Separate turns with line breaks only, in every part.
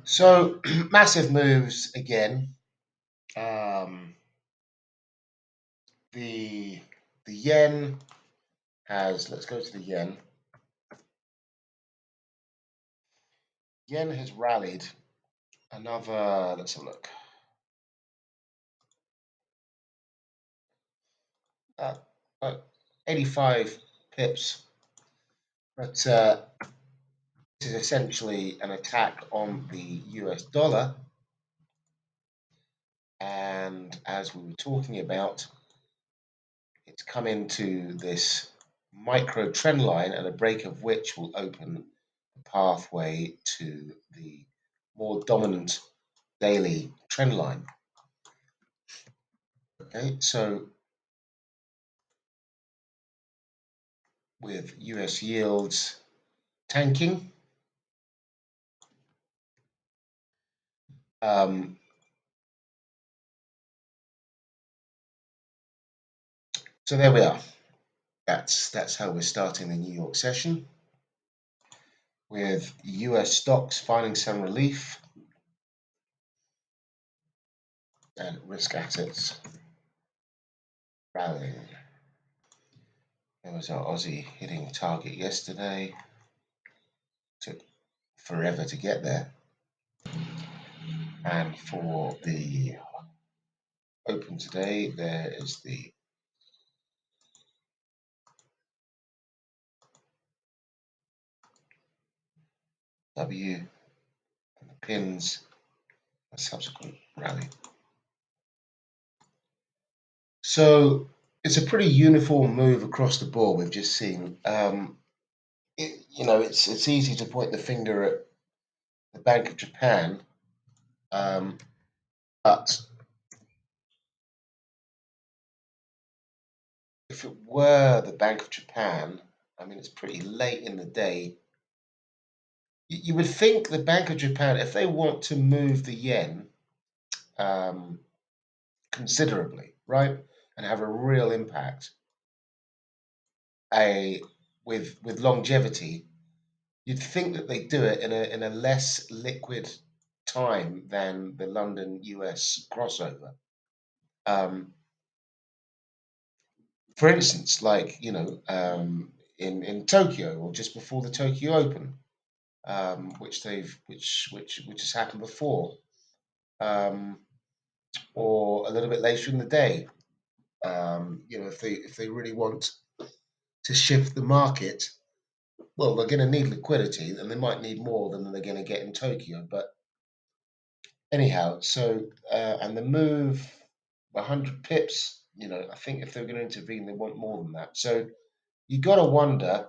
So massive moves again. Um, the the yen has. Let's go to the yen. Yen has rallied another. Let's have a look. Uh, uh, 85 pips, but this is essentially an attack on the US dollar. And as we were talking about, it's come into this micro trend line, and a break of which will open the pathway to the more dominant daily trend line. Okay, so with US yields tanking, um, so there we are. That's how we're starting the New York session, with US stocks finding some relief and risk assets rallying. There was our Aussie hitting target yesterday. Took forever to get there. And for the open today, there is the W and the pins, a subsequent rally. So it's a pretty uniform move across the board we've just seen. It's easy to point the finger at the Bank of Japan, um, but if it were the Bank of Japan, I mean, it's pretty late in the day. You would think the Bank of Japan, if they want to move the yen um, considerably, right, and have a real impact, a with longevity, you'd think that they do it in a less liquid time than the London US crossover. Um, for instance, like in Tokyo, or just before the Tokyo Open, which has happened before, um, or a little bit later in the day. If they really want to shift the market, well, they're going to need liquidity, and they might need more than they're going to get in Tokyo. But anyhow, and the move, 100 pips. I think if they're going to intervene, they want more than that. So you got to wonder,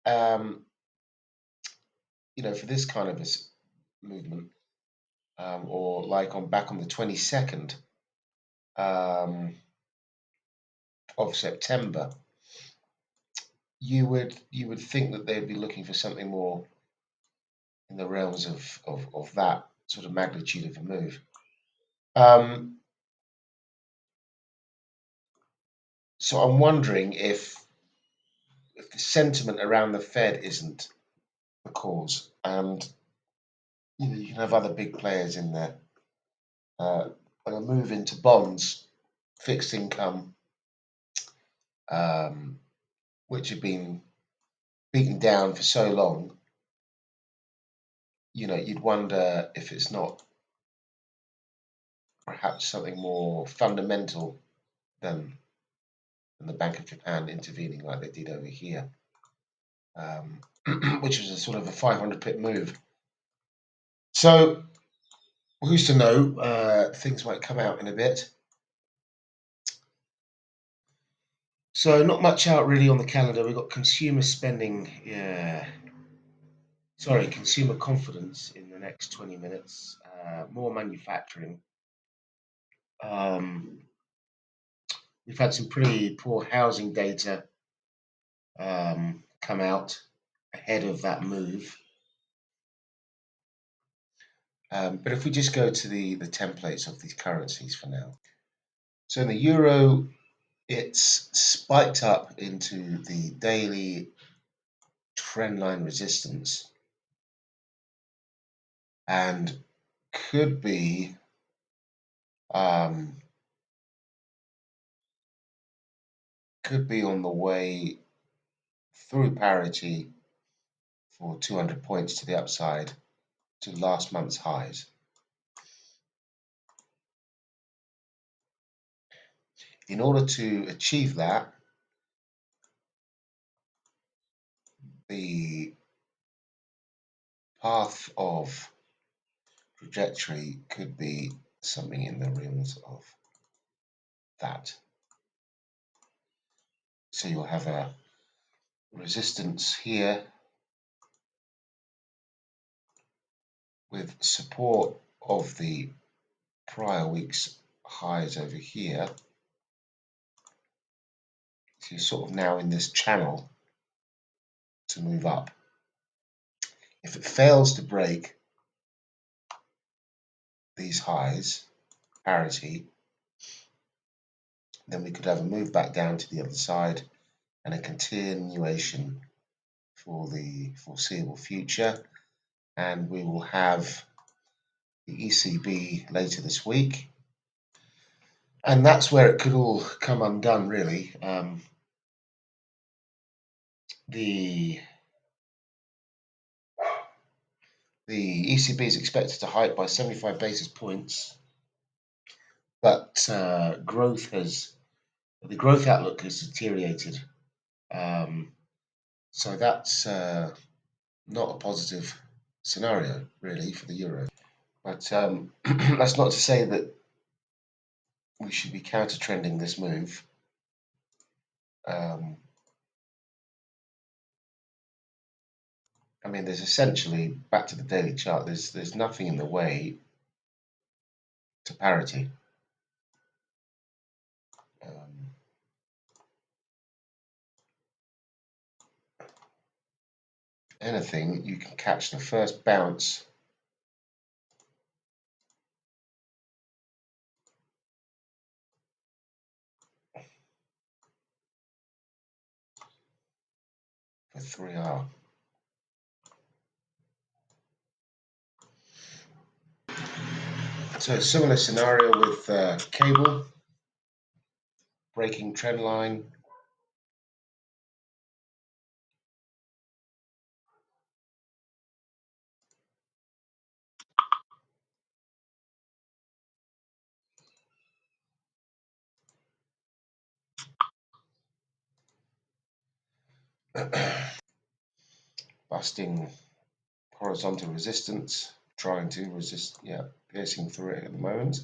um, for this kind of a movement, or like on back on the 22nd um, of September, you would think that they'd be looking for something more in the realms of that sort of magnitude of a move. Um, so I'm wondering if the sentiment around the Fed isn't the cause, and you can have other big players in there, and a move into bonds, fixed income, um, which have been beaten down for so long. You'd wonder if it's not perhaps something more fundamental than the Bank of Japan intervening like they did over here, um, which was a sort of a 500 pip move. So who's to know? Things might come out in a bit. So not much out really on the calendar. We've got consumer spending, yeah, sorry, consumer confidence in the next 20 minutes. More manufacturing. Um, we've had some pretty poor housing data come out ahead of that move. But if we just go to the templates of these currencies for now. So in the euro, it's spiked up into the daily trend line resistance. and could be on the way through parity for 200 points to the upside to last month's highs. In order to achieve that, the path of trajectory could be something in the realms of that. So you'll have a resistance here with support of the prior week's highs over here. So you're sort of now in this channel to move up. If it fails to break these highs, parity, then we could have a move back down to the other side and a continuation for the foreseeable future. And we will have the ECB later this week. And that's where it could all come undone, really. The ECB is expected to hike by 75 basis points, but the growth outlook has deteriorated. So that's not a positive scenario, really, for the euro. But that's not to say that we should be counter-trending this move. I mean, there's essentially, back to the daily chart, there's nothing in the way to parity. Anything, you can catch the first bounce for 3R. So a similar scenario with cable, breaking trend line. Busting horizontal resistance, trying to resist, piercing through it at the moment.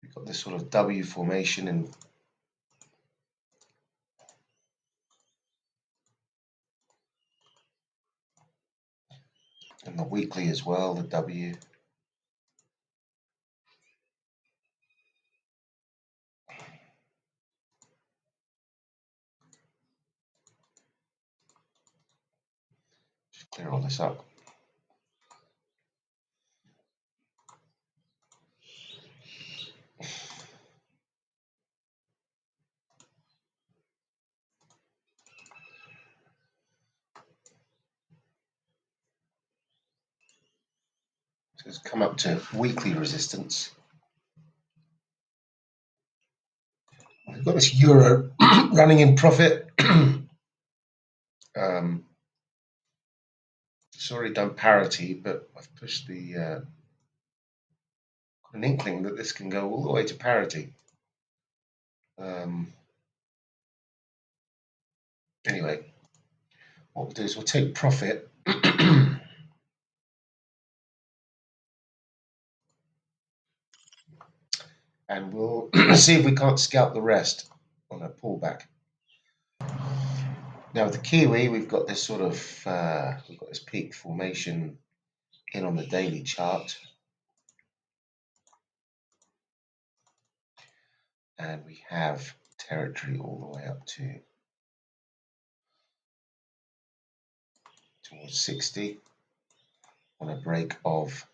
We've got this sort of W formation in the weekly as well, the W. Just clear all this up. So it's come up to weekly resistance. We've got this euro running in profit. It's already done parity, but I've pushed an inkling that this can go all the way to parity. Anyway, what we'll do is we'll take profit and we'll see if we can't scalp the rest on a pullback. Now with the Kiwi, we've got this sort of we've got this peak formation in on the daily chart, and we have territory all the way up towards 60 on a break of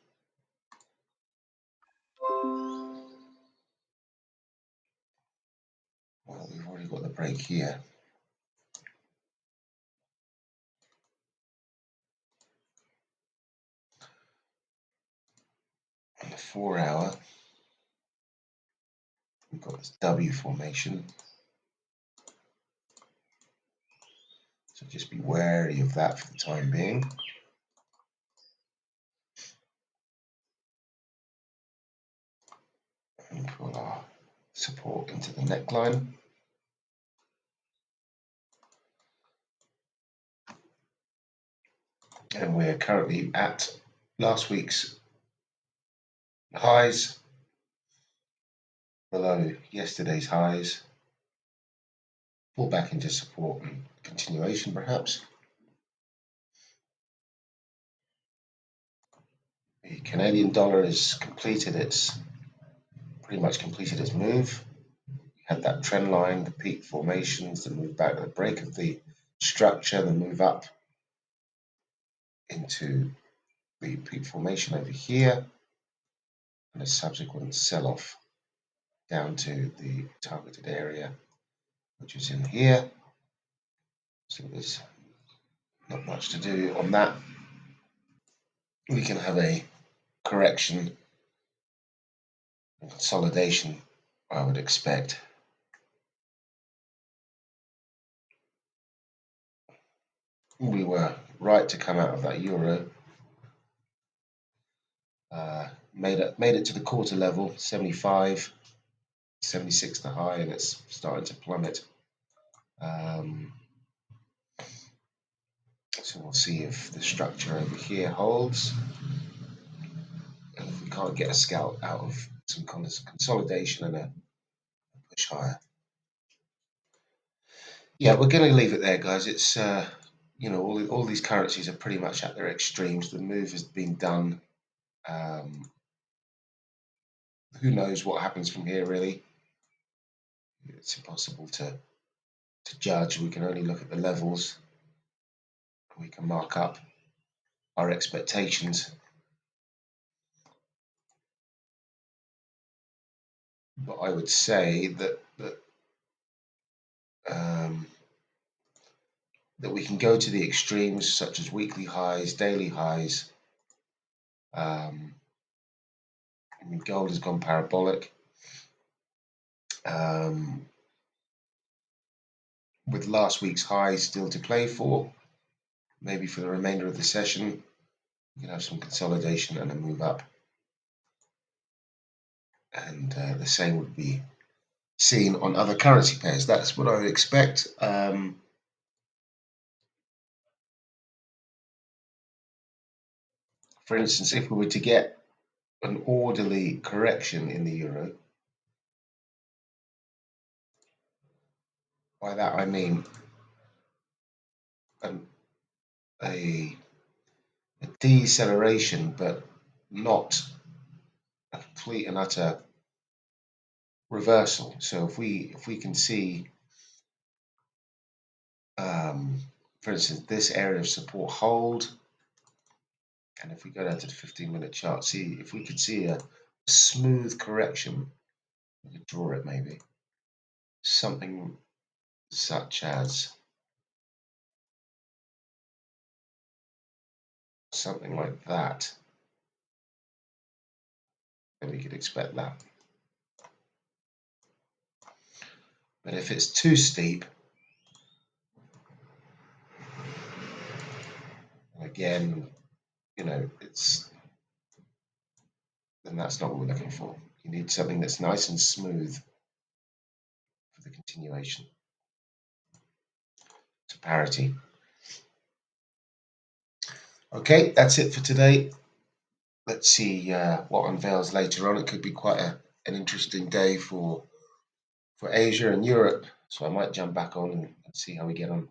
break here. On the 4 hour, we've got this W formation. So just be wary of that for the time being. And pull our support into the neckline. And we're currently at last week's highs, below yesterday's highs. Pull back into support and continuation perhaps. The Canadian dollar has pretty much completed its move. We had that trend line, the peak formations, the move back, the break of the structure, the move up into the peak formation over here, and a subsequent sell-off down to the targeted area, which is in here. So there's not much to do on that. We can have a correction and consolidation, I would expect. We were right to come out of that euro. Made it to the quarter level, 75, 76 the high, and it's starting to plummet. So we'll see if the structure over here holds. And if we can't get a scalp out of some kind of consolidation and a push higher. Yeah, we're going to leave it there, guys. It's all these currencies are pretty much at their extremes. The move has been done. Who knows what happens from here, really? It's impossible to judge. We can only look at the levels. We can mark up our expectations. But I would say that we can go to the extremes, such as weekly highs, daily highs. I mean, gold has gone parabolic. With last week's highs still to play for, maybe for the remainder of the session, you can have some consolidation and a move up. And the same would be seen on other currency pairs. That's what I would expect. For instance, if we were to get an orderly correction in the euro, by that I mean a deceleration, but not a complete and utter reversal. So if we can see, for instance, this area of support hold, and if we go down to the 15-minute chart, see if we could see a smooth correction, we could draw it maybe, something such as something like that, then we could expect that. But if it's too steep, again, then that's not what we're looking for. You need something that's nice and smooth for the continuation to parity. Okay, that's it for today. Let's see what unveils later on. It could be quite an interesting day for Asia and Europe, so I might jump back on and see how we get on.